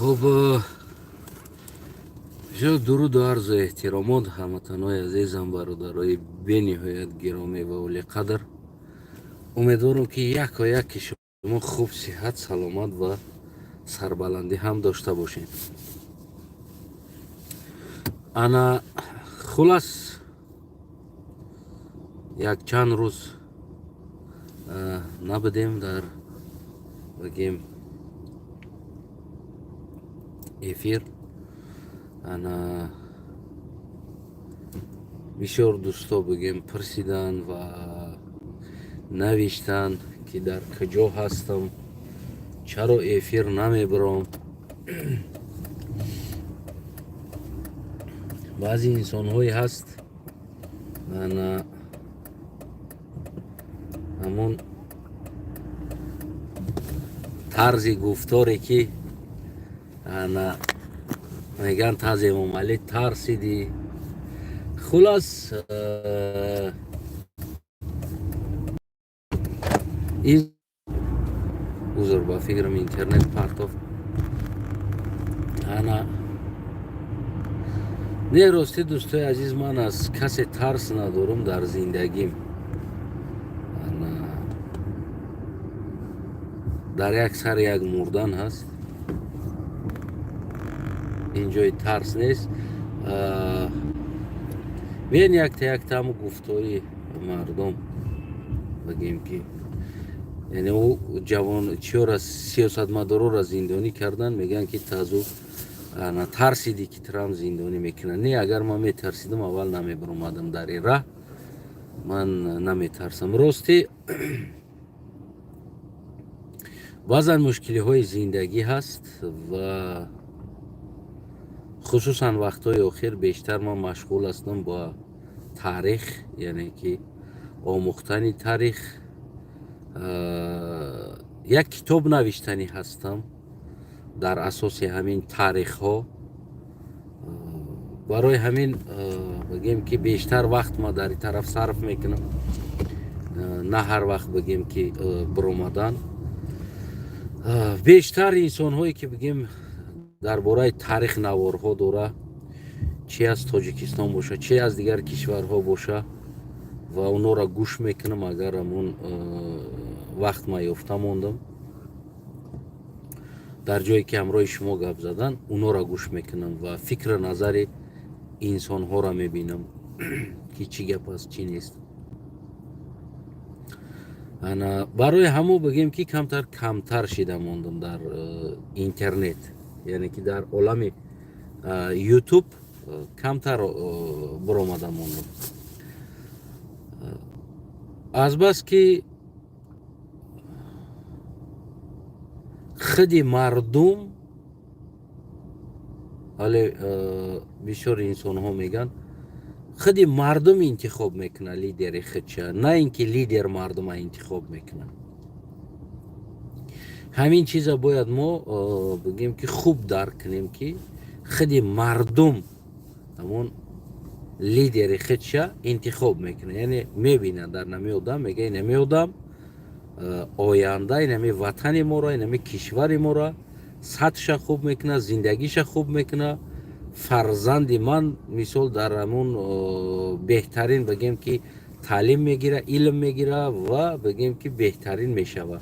خب بسیار درود و عرض احترامات هموطنان عزیزم، برادرای بینهایت گرامی و اولی قدر. امیدوارم که یک و یک شما خوب، صحت، سلامت و سربلندی هم داشته باشین. انا خلاص یک چند روز نبودیم در بگیم افیر. انا بسیار دوستا بگیم پرسیدن و نوشتن که در کجا هستم، چرا افیر نمیبرم. بعضی انسان هایی هست من همون طرز گفتاری که انا میگن تازه مملی ترسیدی. خلاص این بزرگ با فکرم اینترنت پرتاف انا نه راستی دوستای عزیز، من از کسی ترس ندارم در زندگیم. در یک سر یک مردن هست، اینجای ترس نیست. بین یک تا یک تام گفتاری مردم بگیم که یعنی او جوان چیار از سیاست مدارا را زندانی کردن، میگن که تازو ترسیدی که ترام زندانی میکنن. نه، اگر من میترسیدم اول نمیبرمادم در این راه. من نمیترسم. راستی بعضا مشکلی های زندگی هست و خصوصا وقتهای آخر بیشتر من مشغول هستم با تاریخ، یعنی که آموختن تاریخ. یک کتاب نوشتنی هستم در اساس همین تاریخ ها. برای همین بگیم که بیشتر وقت ما در این طرف صرف میکنم، نه هر وقت بگیم که برآمدن. بیشتر انسان هایی که بگیم درباره تاریخ نوارها داره، چی از تاجیکستان باشه چی از دیگر کشورها باشه، و اونا را گوش میکنم. اگر همون وقت ما یافته موندم در جایی که همراه شما گپ زدن، اونا را گوش میکنم و فکر نظر انسان ها را میبینم که چی گپ است چی نیست. انا برای همو بگیم که کمتر شده موندم در اینترنت، یعنی که در عالم یوتیوب کمتر برآمده موندم. از بس که خود مردم، حالا بسیار انسان ها میگن خود مردم انتخاب میکنه لیدر خودشه، نه اینکه لیدر مردم انتخاب میکنه. همین چیزا باید ما بگیم که خوب درک کنیم که خود مردم همون لیدر خودشه انتخاب میکنه. یعنی میبینه در نمی آدم، میگه نمی آدم آینده نمی وطن ما را، نمی کشور ما را سطحش خوب میکنه، زندگیش خوب میکنه. فرزند من مثال در همون بهترین بگیم که تعلیم میگیره، علم میگیره و بگیم که بهترین میشوه.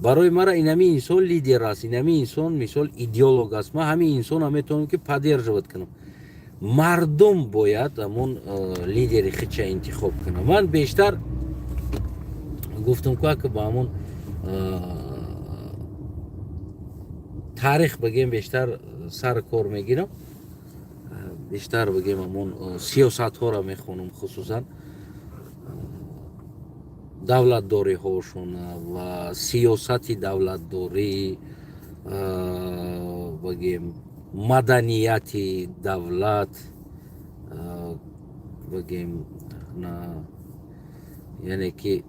برای مرا اینمی انسان لیدر است، اینمی انسان مثال ایدئولوگ است. من همین انسان هم میتونم که پدر جواد کنم. مردم باید همون لیدر خودش انتخاب کنه. من بیشتر گفتم که با همون تاریخ بگیم بیشتر سر کار میگیرم، بیشتر بگیم همون سیاست ها را میخونم، خصوصا دولت داری هاشون و سیاست دولت داری، بگیم مدنیت دولت، بگیم یعنی که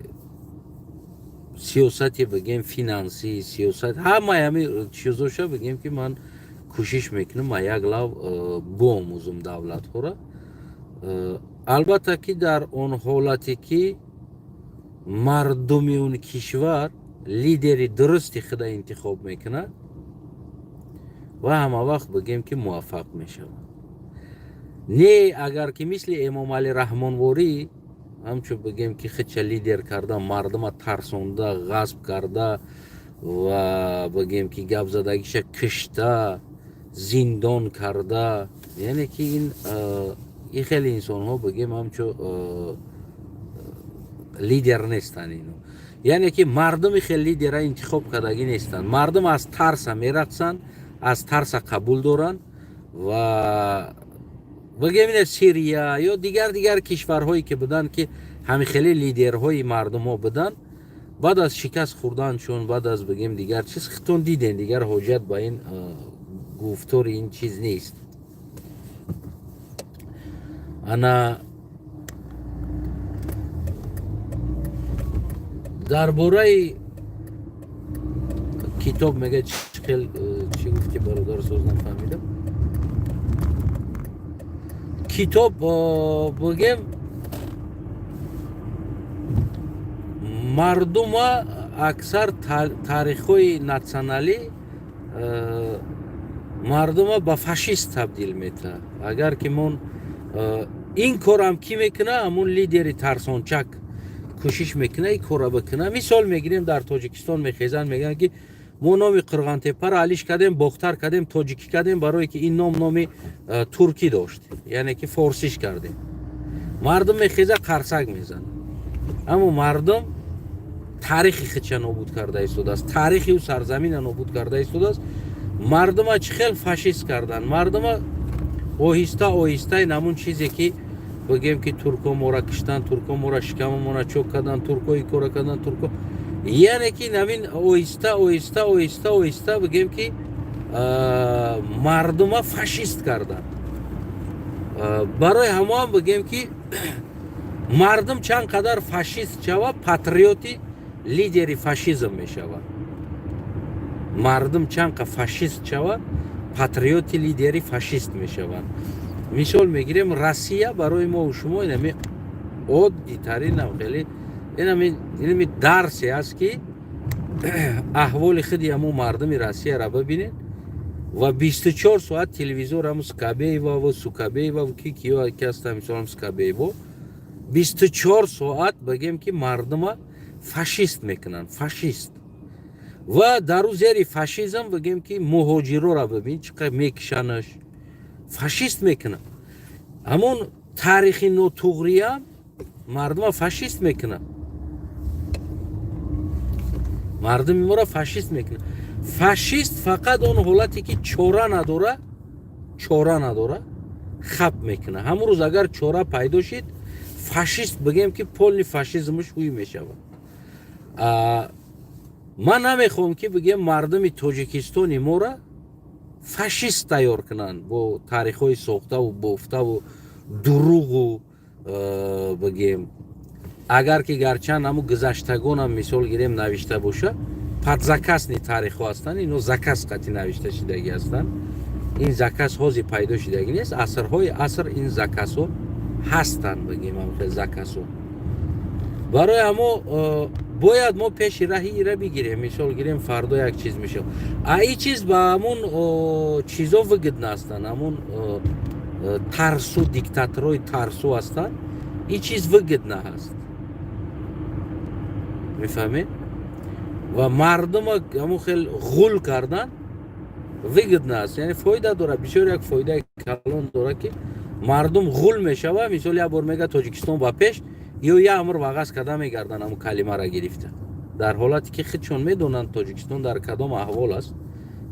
سیاست بگیم فینانسی، سیاست همه چیزاشو بگیم که من کوشش میکنم ما یک لو بآموزم دولت ها را. البته که در اون حالتی که مردم اون کشور لیدری درستی خود انتخاب میکنه، و همه وقت بگیم که موفق میشود. نه اگر که مثل امام علی رحمانوری همچو بگیم که خچ لیدر کرده، مردم ترسونده، غصب کرده و بگیم که گپ زدگیش کشته، زندان کرده، یعنی که این خیلی انسان ها بگیم همچو لیدر نیستن اینو. یعنی که مردم خیلی لیدر انتخاب کردگی نیستن. مردم از ترس میرقصن، از ترس قبول دارن و بگیم سوریا یا دیگر کشورهایی که بدن که همین خیلی لیدرهای مردم ها بدن، بعد از شکست خوردنشون، بعد از بگیم دیگر چیز خطون دیدن، دیگر حجت با این گفتار این چیز نیست. انا درباره کتاب میگه چی گفت که برادر سوز نفهمیدم. کتاب بگیم مردم اکثر تاریخ‌های ناسیونالی مردم با فاشیست تبدیل میته. اگر که من این کارم کی میکنه، همون لیدری ترسانچک کوشش میکنه این کارا بکنه. مثال میگیریم در تاجیکستان میخیزن میگن که ما نام قرغان تپه را علیش کردیم، باختر کردیم، تاجیکی کردیم، برای که این نام ترکی داشت، یعنی که فارسیش کردیم. مردم میخیزه قرصک میزن، اما مردم تاریخی خودش نابود کرده ایستاده است، تاریخی و سرزمین نابود کرده ایستاده است. مردم چه خیلی فاشیست کردن. مردم آهسته نمون چیزی که بگیم که ترکا مورا کشتن، ترکا مورا شکم مورا چوک کردن، ترکا ای کورا کردن، ترکا، یعنی که نمین آهسته بگیم که مردم فاشیست کردن. برای همه هم بگیم که مردم چند قدر فاشیست شود، پاتریوتی لیدری فاشیزم می شود. مردم چند قدر فاشیست شود، پاتریوتی لیدری فاشیست می شود. مثال میگیریم روسیه برای ما و شما اینمی عادی ترین خیلی اینمی درسی است که احوال خودی همون مردم روسیه را ببینید و 24 ساعت تلویزیون هم سکابه و سکابه و کیو کاستا مثلا سکابه و 24 ساعت بگیم که مردم فاشیست میکنن، فاشیست. و در زیر فاشیزم بگیم که مهاجرو را ببین چقدر میکشنش، فاشیست میکنن. همون تاریخی نوتوغری هم مردم فاشیست میکنن، مردم میمورا فاشیست میکنن. فاشیست فقط اون حالتی که چاره نداره خب میکنه. همون روز اگر چاره پیدا شد فاشیست بگیم که پول فاشیزمش ہوی میشود. من نمیخوام که بگیم مردم تاجیکستان مورا فاشیست تیار کنن با تاریخ های ساخته و بافته و دروغ و بگیم اگر که گرچند همون گذشتگان هم مثال گیریم نوشته باشه، پد زکس نی تاریخ ها هستن، اینو زکس قطعی نوشته شدگی هستن. این زکس هازی پیدا شدگی نیست، اثرهای اثر این زکس ها هستن. بگیم هم زکس ها برای همو باید ما پیش راهی را بگیریم. مثال گیریم فردا یک چیز میشه، ای چیز با همون چیزا وگد نستن، همون ترسو دیکتاتورای ترسو هستن، این چیز وگد نه هست، میفهمید؟ و مردم همون خیلی غول کردن وگد نه هست، یعنی فایده داره، بسیار یک فایده کلان داره که مردم غول میشوه. مثال یک بار میگه تاجیکستان با پیش یا یه امر واقعا کدام میگردن همون کلمه را گرفته، در حالتی که خودشون میدونن تاجیکستان در کدام احوال است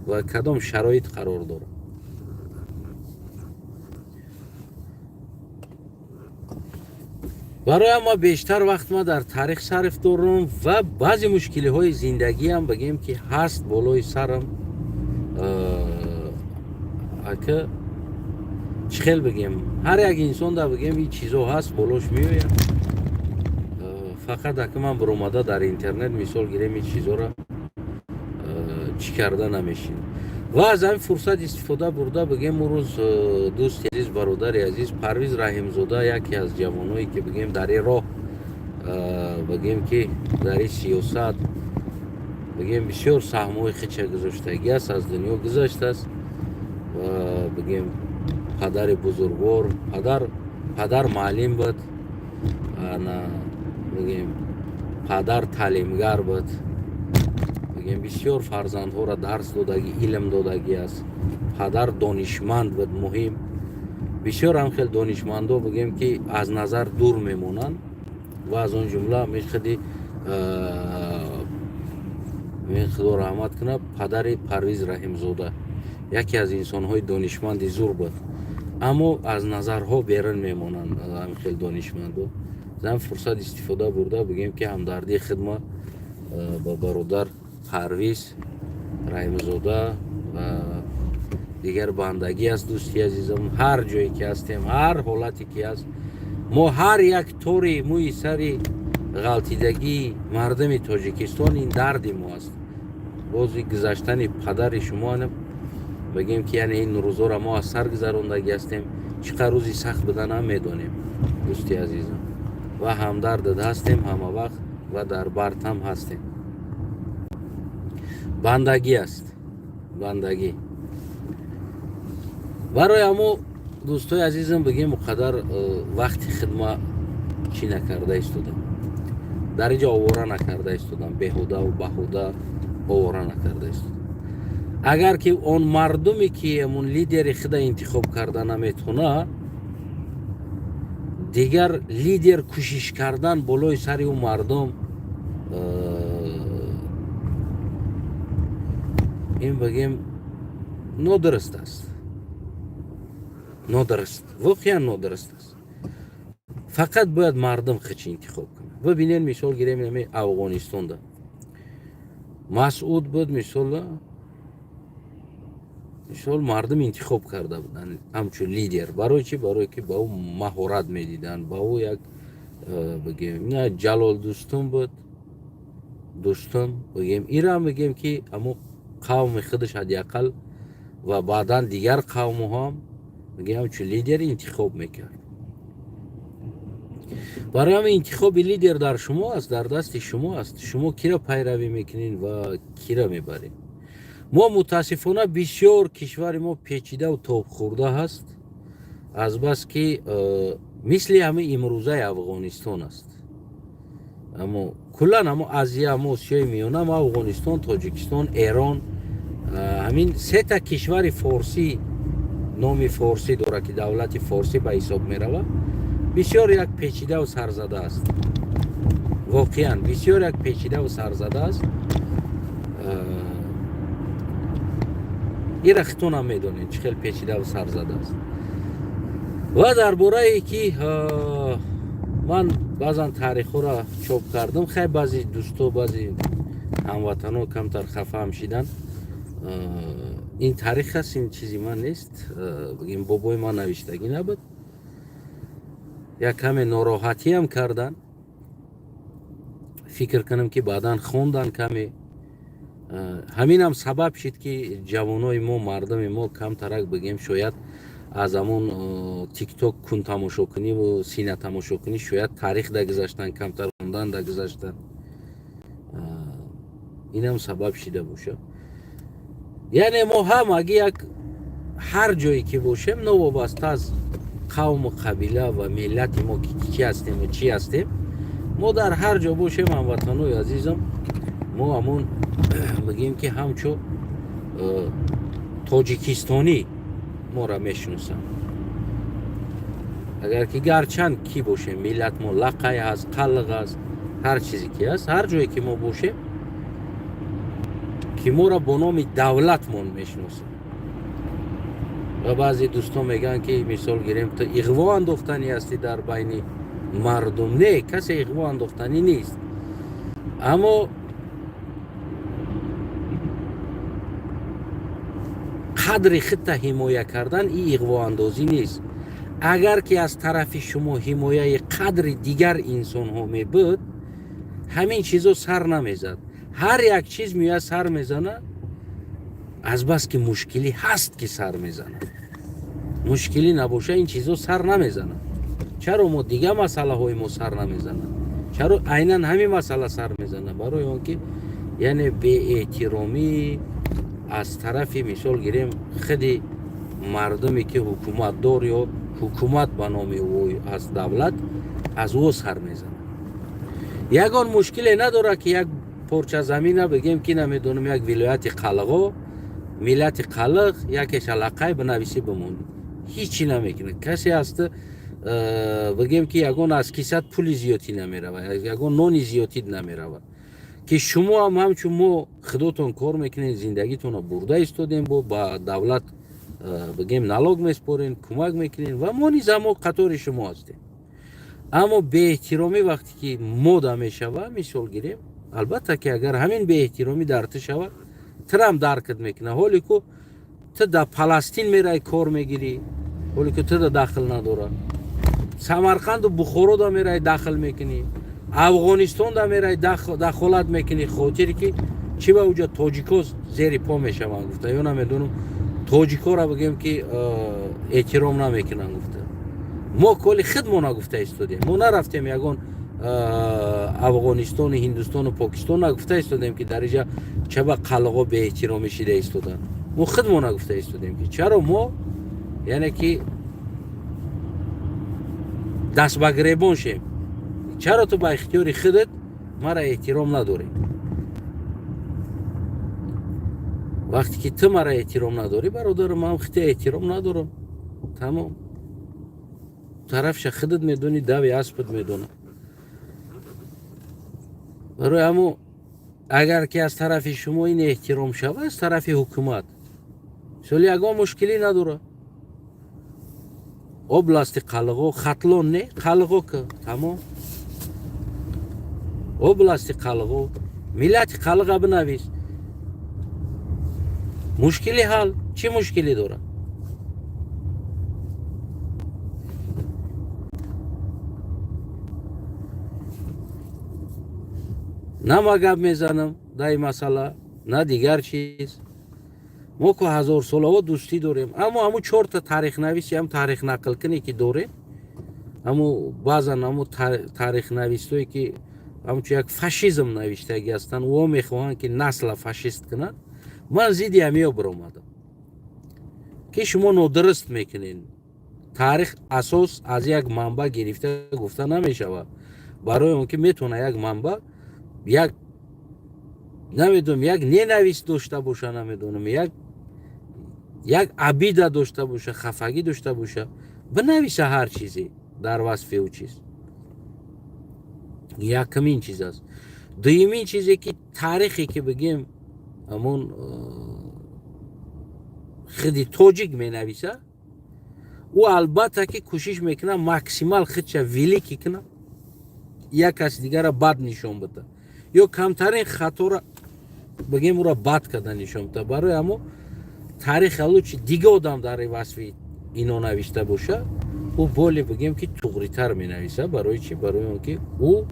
و کدام شرایط قرار داره. برای ما بیشتر وقت ما در تاریخ صرف دارم و بعضی مشکلی های زندگی هم بگیم که هست بالای سرم، که چخیل بگیم هر یک انسان در بگیم این چیزا هست بالاش میوید. فقط اگه من بروماده در اینترنت مثال گیریم این چیزا را چی کرده نمیشین و از این فرصت استفاده برده بگیم روز دوست عزیز، برادر عزیز پرویز رحیمزاده، یکی از جوانایی که بگیم در این راه بگیم که در این سیاست بگیم بسیار سهمای خیچه گذاشتگی است، از دنیا گذشته است ва бигем падари бузургвор, падар муаллим буд, ана бигем падар таълимгар буд, бигем бисёр фарзандҳоро дарс додагӣ, илм додагӣ аст. Падар донишманд буд, муҳим. Бисёр ҳам хел донишмандо бигем ки аз назар дур мемонанд ва аз он ҷумла меходи худо раҳмат кунад, падари Парвиз Раҳимзода яке аз инсонҳои донишманди зур буд, аммо аз назарҳо берун мемонанд ҳам хел донишмандо. зам фурсат истифода бурда бигем ки ҳамдардии хидма ба бародар Парвиз Раҳимзода ва дигар бандагӣ аст. дӯсти азизам, ҳар ҷое ки ҳастем, ҳар ҳолате ки аст, мо ҳар як тори мӯи сари ғалтидагии мардуми Тоҷикистон ин дарди мо аст. бози гузаштани падари шумоам бигем ки яъне ин рӯзора мо аз сар гузарондагӣ ҳастем, чӣ қадр рӯзи сахт будан ҳам медонем. дӯсти азизам, ва ҳамдардат ҳастем ҳама вақт ва дар бард ҳам ҳастем. бандагӣ аст, бандагӣ. барои ҳамо дӯстои азизам бигем қадар вақти хидма чӣ накарда истодам, дар инҷо овора накарда истодам, беҳуда ва баҳуда овора накарда истодам. агар ки он мардуме ки амон лидери худа интихоб карда наметавона, дигар лидер кӯшиш кардан болои сари он мардум, ин бигем нодуруст аст. нодуруст, воқеан нодуруст аст. фақат бояд мардум хичи интихоб кунад. бибинед, мисол гирем нами Афғонистонда Масъуд буд, мисол мардум интихоб карда буданд ҳамчун лидер. барои чӣ? барое ки ба ӯ маҳорат медиданд, ба ӯ як бигем Ҷалол Дӯстум буд, Дӯстум бигем ирам бигем ки амо қавми худаш ҳадиақал ва баъдан дигар қавмҳам бигем ҳамчун лидер интихоб мекард. барои ҳамин интихоби лидер дар шумо аст, дар дасти шумо аст. шумо киро пайравӣ мекунед ва киро мебаред. мо мутаассифона бисёр кишвари мо печидаву тобхӯрда ҳаст, азбаски мисли ҳамин имрӯзаи Афғонистон аст. аммо куллан ҳамо Азия, ҳамо Осиёи Миёна, ҳамо Афғонистон, Тоҷикистон, Эрон, ҳамин сета кишвари форсӣ, номи форсӣ дора ки давлати форсӣ ба ҳисоб меравад, бисёр як печидаву сарзада аст. воқеан бисёр як печидаву сарзада аст. ира хитон ҳам медонед чӣ хел печидаву сарзада аст. ва дар бораи ки ман баъзан таърихҳоро чоп кардам, хай баъзи дӯсто, баъзи ҳамватанҳо камтар хафа ҳам шидан. ин таърих аст, ин чизи ман нест, бигем бобои ман навиштагӣ набуд. як каме нороҳатиам кардан, фикр кунам ки баъдан хондан каме. ҳаминам сабаб шид ки ҷавонои мо, мардуми мо камтарак бигем шояд аз ҳамон тикток кунтамошокуниву синатамошокунӣ шояд таърих дагузаштанд, камтар хондан дагузаштанд. инам сабаб шида бошад. яъне мо ҳам аги як ҳар ҷое ки бошем, новобаста аз қавму қабила ва миллати мо ки чӣ ҳастем ва чӣ ҳастем, мо дар ҳар ҷо бошем, ҳамватанои азизам, мо ҳамон бигем ки ҳамчо тоҷикистонӣ моро мешиносанд. агар ки гарчанд ки бошем, миллат мо лақай аст, қаллиқ аст, ҳар чизе ки аст, ҳар ҷое ки мо бошем, ки моро бо номи давлат мон мешиносанд. ва баъзе дӯстон мегӯянд ки мисол гирем, ту иғво андохтанӣ ҳастӣ дар байни мардум. не, касе иғво андохтанӣ нест. аммо қадри худта ҳимоя кардан ин иғвоандозӣ нест. агар ки аз тарафи шумо ҳимояи қадри дигар инсонҳо мебуд, ҳамин чизо сар намезад. ҳар як чиз меояд сар мезанад, азбаски мушкилӣ ҳаст ки сар мезанад. мушкилӣ набоша ин чизо сар намезанад. чаро мо дигар масъалаҳои мо сар намезанад? чаро айнан ҳамин масъала сар мезанад? барои он ки яъне беэҳтиромӣ аз тарафи мисол гирем худи мардуме ки ҳукуматдор ё ҳукумат ба номи ӯ аст давлат аз ӯ сар мезанад. Ягон мушкиле надорад ки як порча замина бигем ки намедонам як вилояти қалғо миллати қалғ якеш аллақай бинависӣ бимонӣ. Ҳичи намекунад. Касе аст бигем ки ягон аз кисат пули зиёдӣ намеравад, ягон нони зиёдӣ намеравад. Ки шумо ҳам ҳамчун мо худотон кор мекунед, зиндагитонро бурда истодем, бо ба давлат бигем налог меспорен, кӯмак мекунед ва мо низ ҳамо қатори шумо ҳастем. Аммо беэҳтиромӣ вақте ки мода мешавад, мисол гирем, албатта ки агар ҳамин беэҳтиромӣ дар ту шавад, тирам даркат мекунад. Ҳоле ку ту дар Паластин мераи кор мегирӣ, ҳоле ку ту да дахл надорад. Самарқанду Бухоро да мераи дахл мекунӣ, Афғонистон да мераи дахолат мекунӣ, хотире ки чӣ ба уҷа тоҷико зери по мешаванд гуфта, ё намедонам тоҷикоро бигем ки эҳтиром намекунанд гуфта. Мо коли худмо нагуфта истодем. Мо нарафтем ягон Афғонистону, Ҳиндустону, Покистону нагуфта истодем ки дар инҷа чаба қалғо беэҳтиромӣ шида истоданд. Мо худмо нагуфта истодем ки чаро мо яъне ки даст ба гиребон шем. Чаро ту ба ихтиёри худат мара эҳтиром надорӣ? Вақте ки ту мара эҳтиром надорӣ, бародарам, ман худта эҳтиром надорам. Тамом. Тарафша худат медонӣ, дави аспат медонам. барои ҳамо агар ки аз тарафи шумо ин эҳтиром шавад, аз тарафи ҳукумат соли ягон мушкилӣ надорад. области қалғо хатлон не қалғо ка тамом. области қалғо миллати қалға бинавис. Мушкили ҳал. Чӣ мушкиле дорад? На ма гап мезанам дар ин масъала, на дигар чиз. Мо ку ҳазорсолаҳо дӯстӣ дорем, аммо ҳамун чорта таърихнависи ҳам таърихнақлкунӣ ки дорем, ҳамун баъзан ҳамун таърихнавистое ки ҳамчун як фашизм навиштагӣ ҳастанд, ӯҳо мехоҳанд ки насла фашист кунанд. Ман зидди ҳамиҳо биромадам ки шумо нодуруст мекунед. Таърих асос аз як манбаъ гирифта гуфта намешавад. барои он ки метавонад як манбаъ як намедонам як ненавист дошта боша, намедонам як абида дошта боша, хафагӣ дошта боша, бинависа ҳар чизе дар васфи ӯ чиз. Якумин чиз аст. дуюмин чизе ки таърихе ки бигем ҳамон худи тоҷик менависа, ӯ албатта ки кӯшиш мекунад максимал худша великӣ кунад, як каси дигара бад нишон бида ё камтарин хаторо бигем ӯро бад карда нишон бида. барои ҳамо таърих аллучи дига одам дар васфи ино навишта боша, ӯ боле бигем ки туғритар менависа. барои чӣ? барои он ки ӯ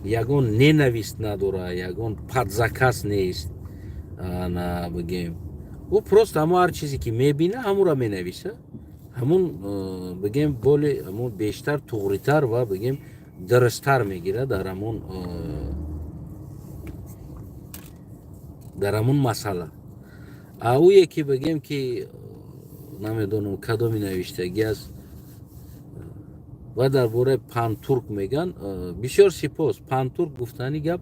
ягон ненавист надорад, ягон падзакас нест. бигем ӯ просто ҳамо ҳар чизе ки мебина ҳамонро менависа. ҳамон бигем боле ҳамон бештар туғритар ва бигем дурусттар мегирад дар ҳамон масъала. ӯе ки бигем ки намедонам кадоми навиштагӣ аст ва дар бораи пантурк меган. бисёр сипос. Пантурк гуфтани гап,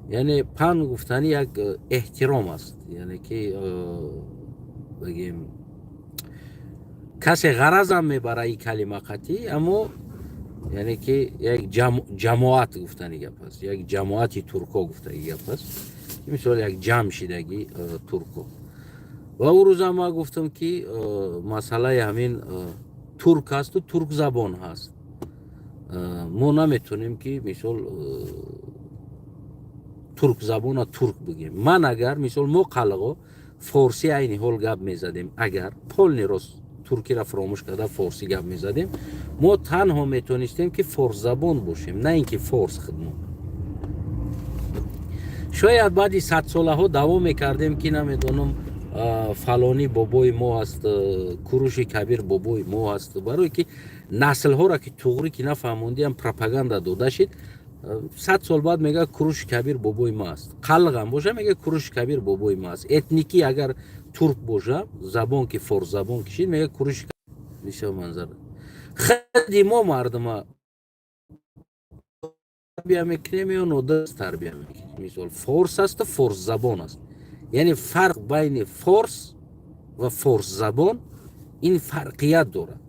яъне пан гуфтани як эҳтиром аст. яъне ки бигем касе ғаразам мебарад ин калима қатӣ, аммо яъне ки як ҷамоат гуфтани гап аст. як ҷамоати турко гуфтаги гап аст. мисол як ҷамъ шидаги турко. ва ӯ рӯза ман гуфтам ки масъалаи ҳамин турк асту турк забон ҳаст. мо наметонем ки мисол турк забона турк бигем. ман агар мисол мо қалғо форсӣ айни ҳол гап мезадем, агар полни рост туркиро фаромӯш карда форсӣ гап мезадем, мо танҳо метонистем ки форсзабон бошем, на ин ки форс худмо. шояд баъди садсолаҳо давом мекардем ки намедонам фалони бобои мо аст, куруши кабир бобои мо аст. барое ки наслҳоро ки туғрӣ ки нафаҳмондиам пропаганда дода шид, 100 сол баъд мега куруши кабир бобои мо аст. қалғам боша мега куруши кабир бобои мо аст. этникӣ агар турк бошам, забон ки форс забон кишид, мега куриш мисол манзар. Хади мо мардума тарбия мекунем ё нодас тарбия мекунем. Мисол форс аст, форс забон аст. Яъне фарқ байни форс ва форс забон ин фарқият дорад.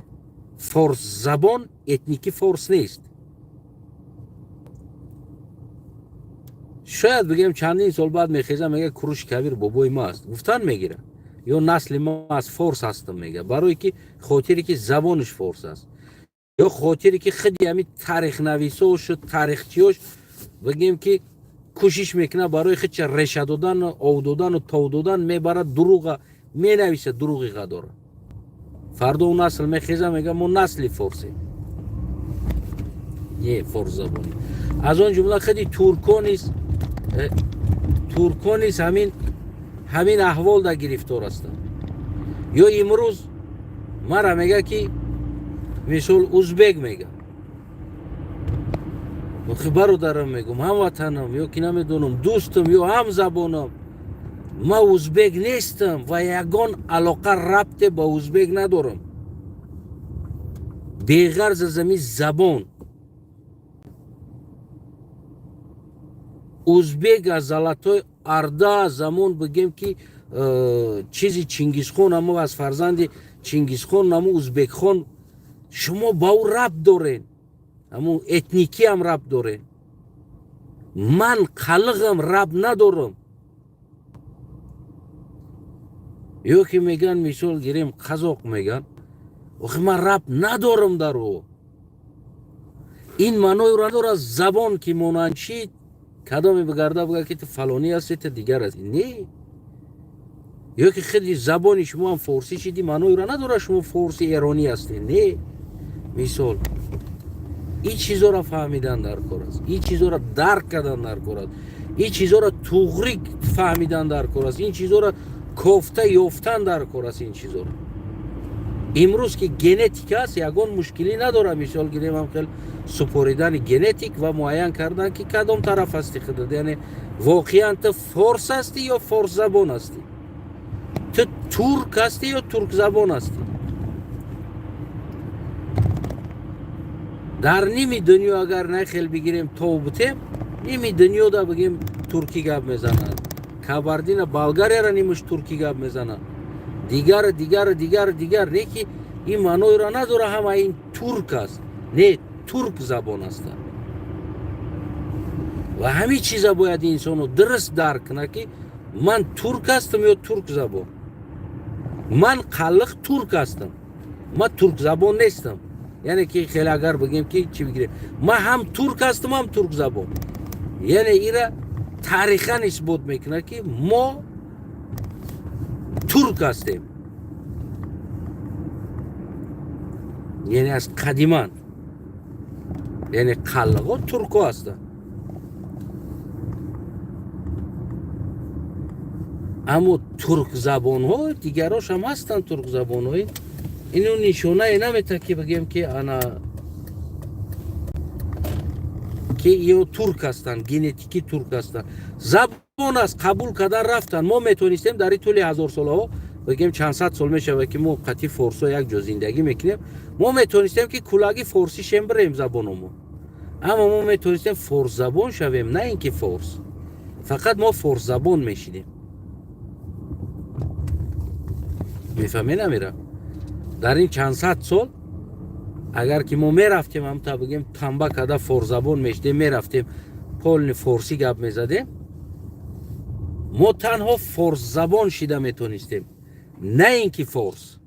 Форс забон этники форс нест. شاید بگم چندین سال بعد میخیزم میگه کوروش کبیر بابای ما است گفتن میگیره یا نسل ما از فورس هستم میگه برای که خاطری که زبانش فورس است یا خاطری که خیلی همین تاریخ نویساش تاریخچیاش بگیم که کوشش میکنه برای خیلی رشد دادن او دادن و تو دادن میبره دروغ مینویسه دروغی داره فردا اون نسل میخیزه میگه ما نسل فورسیم یه فورس زبانی از اون جمله خیلی ترکانیست همین احوال در گرفتار هستند یا امروز مرا میگه که مثال ازبک میگه برادرم میگم هموطنم یا که نمیدونم دوستم یا هم زبانم ما ازبک نیستم و یگان علاقه ربط با ازبک ندارم بغرض زمین زبان ازبک از زلطای ارده زمان بگیم که چیزی چنگیزخان اما از فرزند چنگیزخان اما ازبک خان شما با او ربط دارین اما اتنیکی هم ربط دارین من خلقم ربط ندارم یا که میگن مثال گیریم قزاق میگن آخه من ربط ندارم در او این معنای را داره زبان که ماننشید کدامی بگرده بگه که تو فلانی هستی تو دیگر هستی نه یا که خیلی زبانی شما هم فارسی شدی معنای را نداره شما فارسی ایرانی هستی نه مثال این چیزا را فهمیدن در کار است این چیزا را درک کردن در کار است این چیزا را توغریق فهمیدن در کار است این چیزا را کوفته یافتن در کار است این چیزا را امروز که ژنتیک است یگان مشکلی نداره مثال گیریم هم خیلی سپاریدن ژنتیک و معین کردن که کدام طرف هستی خودت یعنی واقعا تو فارس هستی یا فارس زبان هستی تو ترک هستی یا ترک زبان هستی در نیمی دنیا اگر نه خیلی بگیریم تو بتیم نیمی دنیا دا بگیم ترکی گپ میزنن کابردین بلغاریا را نیمش ترکی گپ میزنن دیگر نه که این معنای را نداره همه این ترک است نه ترک زبان است و همه چیزا باید انسانو درست درک کنه که من ترک هستم یا ترک زبان من خلق ترک هستم من ترک زبان نیستم یعنی که خیلی اگر بگیم که چی بگیریم من هم ترک هستم هم ترک زبان یعنی ایرا تاریخا اثبات میکنه که ما ترک هستیم یعنی از قدیمان یعنی خلقا ترک هستن اما ترک زبان ها دیگراش هم هستن ترک زبان های اینو نشونه نمیته که بگیم که انا که اینو ترک هستن ژنتیکی ترک هستن زبان است قبول کردن رفتن ما میتونستیم در طول هزار سال ها بگیم چند صد سال میشه که ما قطعی فارسی یک جا زندگی میکنیم ما میتونستیم که کلاگی فارسی شیم بریم زبانمون اما ما میتونستیم فارس زبان شویم نه اینکه فارس فقط ما فارس زبان میشیدیم میفهمی نمیره در این چند صد سال اگر که ما میرفتیم هم تا بگیم تنبه کده فارس زبان میشدیم میرفتیم پول فارسی گپ میزدیم ما تنها فارس زبان شیده میتونستیم نه اینکه فارس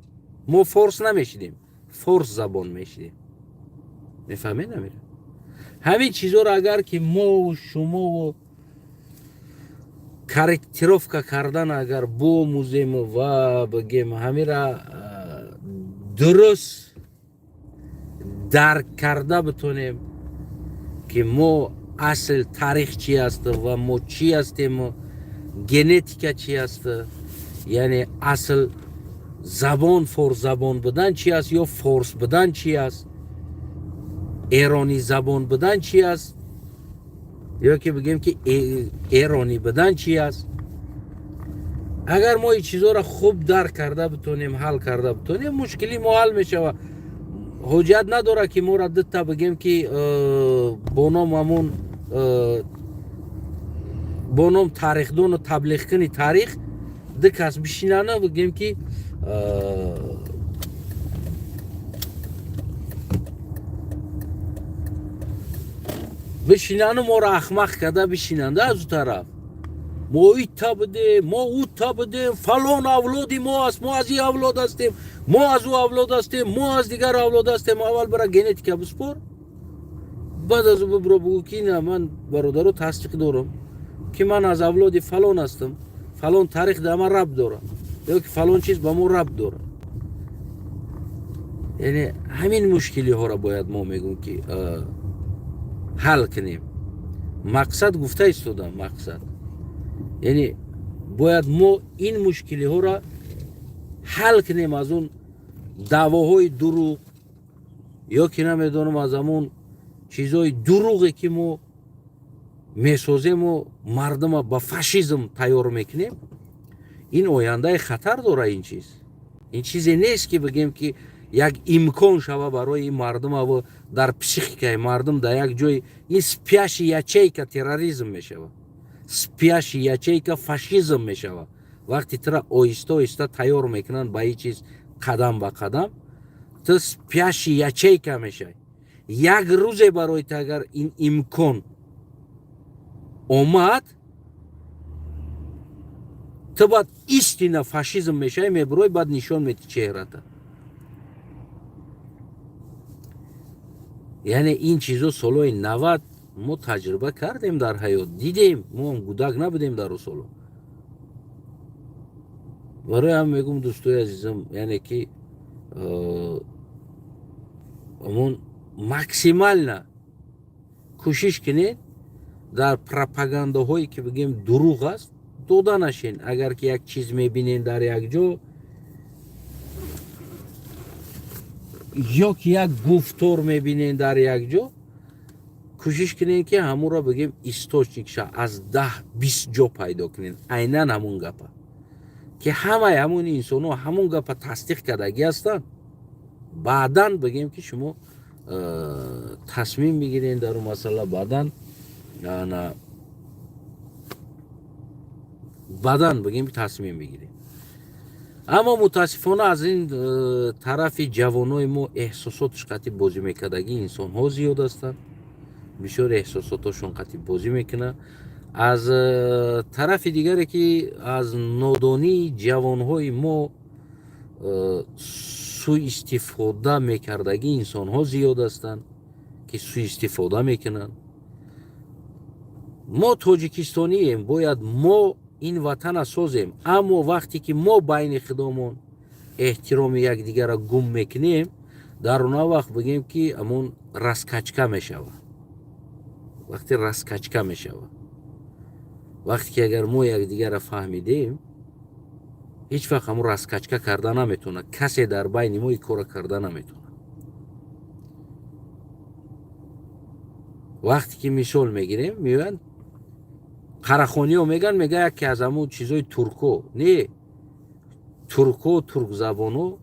ما فارس نمیشیدیم فارس زبان میشیدیم میفهمی نمیره همین چیزا رو اگر که ما و شما و کارکتروفکا کردن اگر بآموزیم و بگیم همین را درست درک کرده بتونیم که ما اصل تاریخ چی است و ما چی هستیم و ژنتیکا چی است یعنی اصل زبان فارس زبان بودن چی است یا فارس بودن چی است ایرانی زبان بودن چی است یا که بگیم که ایرانی بودن چی است اگر ما این چیزها را خوب درک کرده بتونیم حل کرده بتونیم مشکلی ما حل میشه و حجت نداره که ما را دتا بگیم که با نام همون با نام تاریخ دون و تبلیغ کنی تاریخ دکس بشینانه بگیم که بشینانه ما را احمق کرده بشیننده از اون طرف ما ایتا بده ما اوتا بده فلان اولادی ما است ما از این اولاد هستیم ما از او اولاد هستیم ما از دیگر اولاد هستیم اول برای ژنتیک بسپر بعد از او برو بگو که نه من برادرو تصدیق دارم که من از اولاد فلان هستم فلان تاریخ در من ربط داره یا که فلان چیز با ما ربط داره. یعنی همین مشکلی ها را باید ما میگیم که حل کنیم. مقصد گفته ایستادم مقصد یعنی باید ما این مشکلی ها را حل کنیم از اون دعواهای دروغ یا که نمیدونم از همون چیزهای دروغی که ما میسازیم و مردم با فاشیسم تیار میکنیم. این آینده خطر داره. این چیزی نیست که بگیم که یک امکان شوه برای این مردم و در پسیخیکای مردم در یک جای این سپیش یچیک تروریسم میشوه سپیش یچیک فاشیسم میشوه. وقتی ترا آیسته آیسته تیار میکنن با این چیز قدم به قدم تو سپیش یچیک میشه. یک روز برای تو اگر این امکان اومد تو باید ایستینا فاشیسم میشه میبروی بعد نشان میتی چهره تا. یعنی این چیزو سالهای 90 ما تجربه کردیم در حیات دیدیم ما هم گودک نبودیم در سالو. برای هم میگم دوستای عزیزم یعنی که همون مکسیمال نه کوشش کنید در پروپاگاندا هایی که بگیم دروغ است دودا نشین. اگر که یک چیز میبینین در یک جا یا که یک گفتار میبینین در یک جا کوشش کنین که همون را بگیم استوچنیک از 10-20 جا پیدا کنین عیناً همون گپا که همه همون انسان ها همون گپا تصدیق کردگی هستن. بعداً بگیم که شما تصمیم بگیرین در اون مسئله بعداً بگیم تصمیم بگیرین. اما متاسفانه از این طرف جوانای ما احساساتش قطعی بازی میکردگی انسان ها زیاد هستن بسیار احساساتشون قطعی بازی میکنه. از طرف دیگری که از نادانی جوانهای ما سوء استفاده میکردگی انسان ها زیاد هستن که سوء استفاده میکنن. ما تاجیکستانی ایم باید ما این وطن سازیم اما وقتی که ما بین خودمون احترام یک دیگر را گم میکنیم در اون وقت بگیم که امون رسکچکه میشوه. وقتی رسکچکه میشوه وقتی که اگر ما یک دیگر را فهمیدیم هیچ وقت همون رسکچکه کرده نمیتونه. کسی در بین ما این کار کرده نمیتونه. وقتی که مثال میگیریم میگن قراخانی ها میگن میگه یکی از همون چیزای ترکو نه ترکو ترک زبانو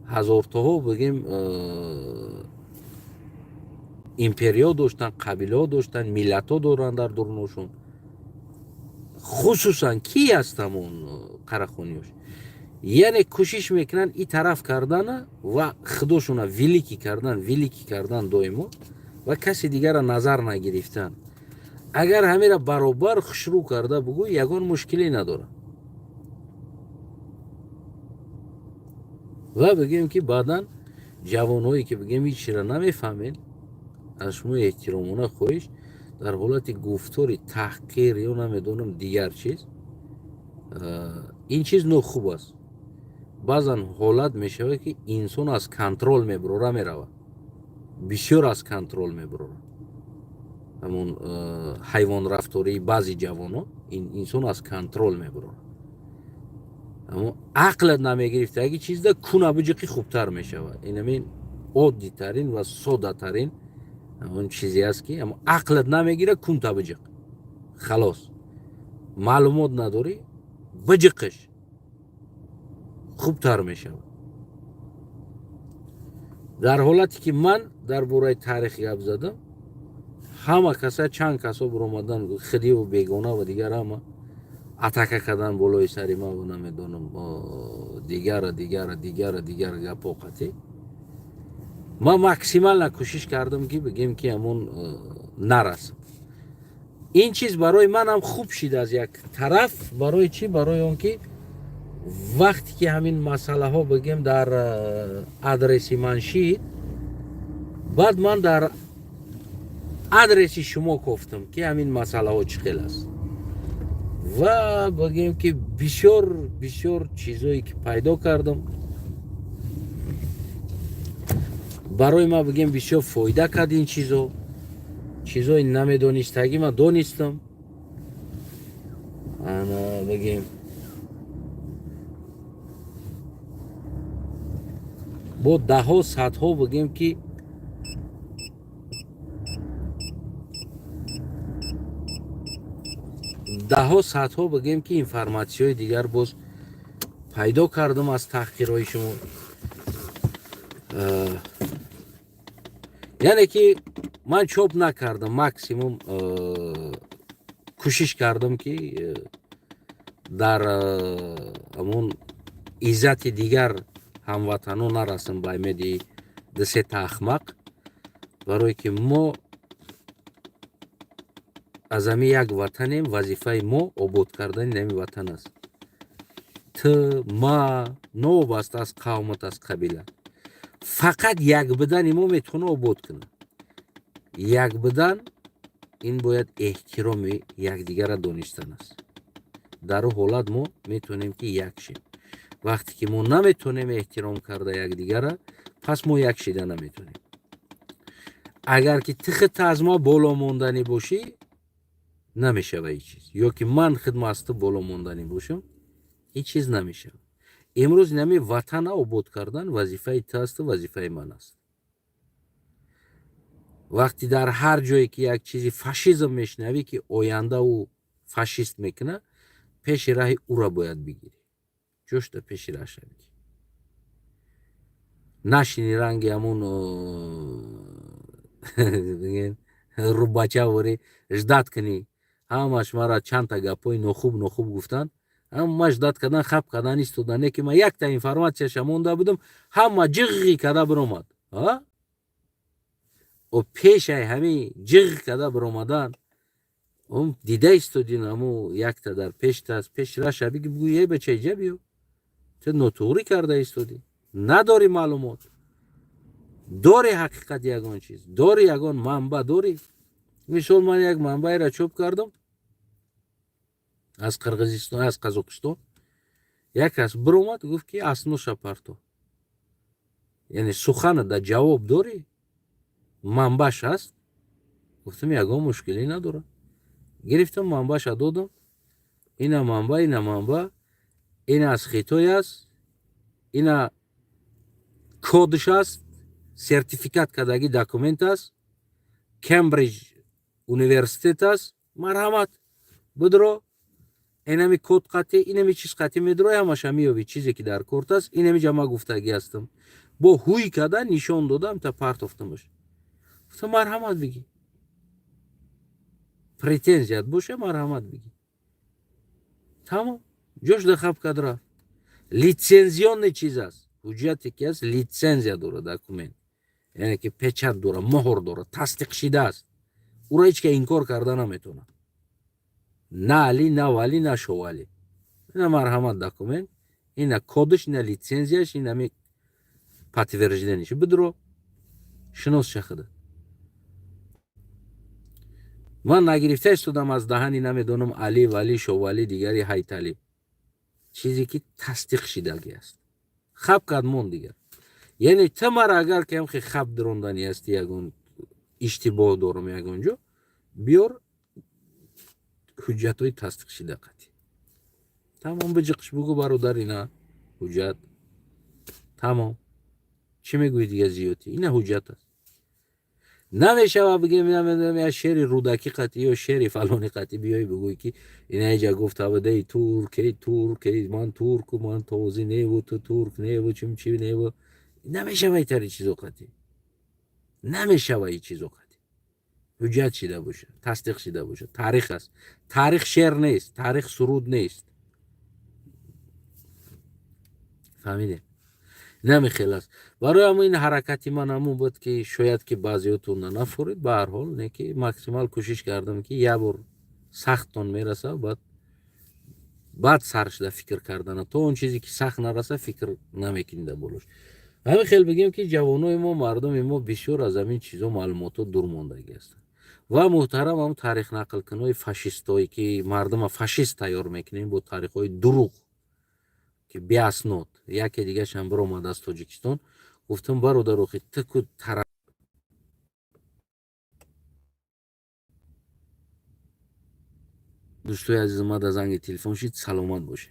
هزارتاها بگیم امپریا داشتن قبیله ها داشتن ملت ها دارن در درونشون. خصوصا کی هستن اون قراخانیوش یعنی کوشش میکنن این طرف کردن و خودشون ویلیکی کردن دائما و کسی دیگر را نظر نگرفتن. اگر همه را برابر شروع کرده بگو یگان مشکلی نداره و بگیم که بعدا جوانهایی که بگیم هیچ را نمیفهمین از شما احترامونه خواهش در حالت گفتاری تحقیر یا نمیدونم دیگر چیز این چیز نو خوب است. بعضا حالت میشه که انسان از کنترل میبره میروه بسیار از کنترل میبره. همون حیوان رفتاری بعضی جوانا این انسان از کنترل میبره اما عقلت نمیگرفته اگه چیز ده کنه بجقی خوبتر میشوه. این همین عادی ترین و ساده ترین همون چیزی است که اما عقلت نمیگیره کن تا بجق خلاص معلومات نداری بجقش хубтар мешавад. дар ҳолате ки ман дар бораи таърих гап задам, ҳама каса чанд касо биромадан хидиву бегона ва дигар ҳама атака кардан болои сари ман ва намедонам дигара гапо қатӣ. ман максимална кӯшиш кардам ки бигем ки ҳамон нарасам. ин чиз барои ман ҳам хуб шид аз як тараф. барои чӣ? барои он ки вақте ки ҳамин масъалаҳо бигем дар адреси ман шид, баъд ман дар адреси шумо гуфтам ки ҳамин масъалаҳо чӣ хел аст ва бигем ки бисёр чизое ки пайдо кардам, барои ман бигем бисёр фоида кард. ин чизои намедонистагӣ ман донистам. ана бигем бо даҳо садҳо бигем ки информатсияҳои дигар боз пайдо кардам аз таҳқиқҳои шумо. яъне ки ман чоп накардам, максимум кӯшиш кардам ки дар ҳамон иззати дигар ҳамватанон нарасам ба имеди дусета ахмақ, барое ки мо аз ҳами як ватанем. вазифаи мо обод кардани ҳами ватан аст. ту ма новобаста аз қавмат, аз қабила. фақат як будани мо метавона обод кунад. як будан ин бояд эҳтироми якдигара донистан аст. дар ӯ ҳолат мо метавонем ки як шем. вақте ки мо наметавонем эҳтиром карда якдигара, пас мо як шида наметавонем. агар ки ту худ аз ма боло монданӣ бошӣ, намешава ҳеҷ чиз. ё ки ман худ аз ту боло монданӣ бошам, ҳеҷ чиз намешава. имрӯз нами ватана обод кардан вазифаи ту асту вазифаи ман аст. вақте дар ҳар ҷое ки як чизи фашизм мешнавӣ ки оянда ӯ фашист мекуна, пеши раҳи ӯра бояд бигирӣ. ҷошта пеши раҳша бигир. нашини ранги ҳамон рӯбача вори ждат кунӣ. ҳамаш мара чандта гапҳои нохуб гуфтан. ҳама ждат кардан, хаб кардан истодан. не ки ман якта информатсияша монда будам, ҳама ҷиғғи када биромад. пешаи ҳами ҷиғ када биромадан дида истодин ҳамо якта дар пештаст. пеш раша биги бигӯ е бача иҷа биё. ту нотуғрӣ карда истоди. надори маълумот. дори ҳақиқат ягон чиз. дори ягон манба дори. мисол ман як манбаеро чоп кардам аз Қирғизистон, аз Қазоқистон. як кас биромад гуфт ки асноша парто. яъне сухана да ҷавоб дорӣ? манбаш аст? гуфтам ягон мушкилӣ надорад. гирифтам манбаша додам. ина манба, ина аз Хитой аст, ина кодш аст, сертификат кардаги документ аст, Кембридж университет аст. марҳамат бидро инами код қатӣ, инами чиз қатӣ медрои ҳамаша меёбӣ. чизе ки дар корт аст, инами ҷама гуфтагӣ ҳастам. бо ҳуй када нишон додам та партофтамаш. гуфтам марҳамат бигӣ. претензият боша марҳамат бигӣ. тамом. ҷош дахаб кад рафт. литсензионный чиз аст. ҳуҷҷате ки аст литсензия дорад документ. яъне ки печат дорад, моҳр дорад, тасдиқшида аст. ӯро ҳеҷ ка инкор карда наметавонад. на али, на вали, на шовали. ина марҳамат документ, ина кодиш, ина литсензияш, инами подтвержденияш. бидро шинос шахуда. ман нагирифта истодам аз даҳани намедонам али, вали, шовали, дигари ҳайтали. чизе ки тасдиқшидагӣ аст. хаб кад мон дигар. яъне ту мара агар ки ҳамхи хаб дирондани ҳасти, ягон иштибоҳ дорам ягон ҷо, биёр ҳуҷҷатҳои тасдиқшида қатӣ. тамом. биҷиқш бигӯ бародар ина ҳуҷҷат. тамом. чӣ мегӯӣ дига зиёдӣ? ина ҳуҷҷат аст. نمیشه بگیم یا شعر رودکی قطعی یا شعر فلانی قطعی بیای بگوی که این اینجا گفت بده ای تورک من تورک و من توزی نیو تو تورک نیو چیم چی نیو. نمیشه این چیزو قطعی، نمیشه این چیزو قطعی حجت شده باشه، تصدیق شده باشه. تاریخ است. تاریخ شعر نیست، تاریخ سرود نیست. فهمیدین؟ نمیخیل است. برای همون این حرکتی من همون بود که شاید که بعضیاتون نفورید. به هر حال نه که ماکسیمال کوشش کردم که یه بار سختتون میرسه بعد سرش ده فکر کردن تو اون چیزی که سخت نرسه فکر نمیکنده بولوش. همین خیلی بگیم که جوانای ما، مردم ما بسیار از همین چیزا معلومات دور موندگی هستند. و محترم هم تاریخ نقل کنای فاشیستایی که مردم فاشیست تیار میکنیم با تاریخ های دروغ که بی اسناد. یکی دیگه شم بر اومد از تاجیکستان، گفتم برادر اخی تکو طرف دوستای عزیز ما در زنگ تلفن شید. سلامت باشه.